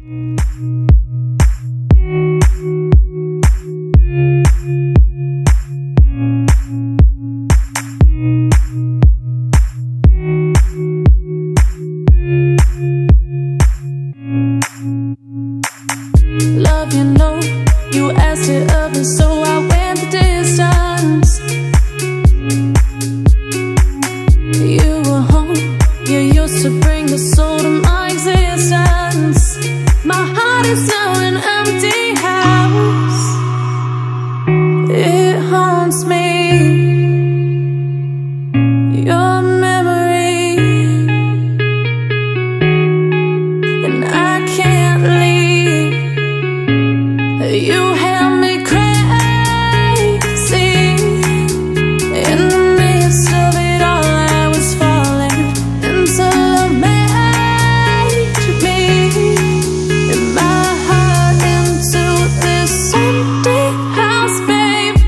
Love, you know, you asked it of me, so I went the distance. You were home, you used to bring the soul to my existence. My heart is now an empty house. It haunts me, your memory, and I can't leave. You held me crazy. In the midst of it all, I was falling into love made me, and my heart into this empty house, babe.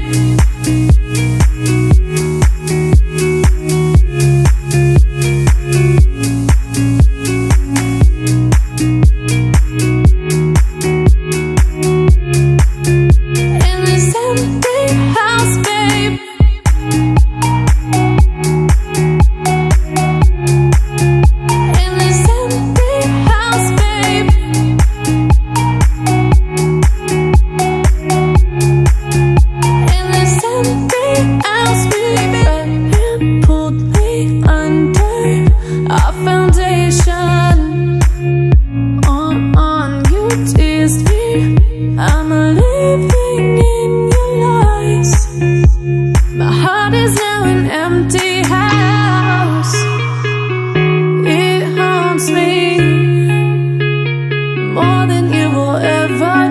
In this empty house, babe. In this empty house, babe. In this empty house, baby. It pulled me under our foundation. On you teased me. I'm living in your lies. My heart is now an empty house. It haunts me more than you will ever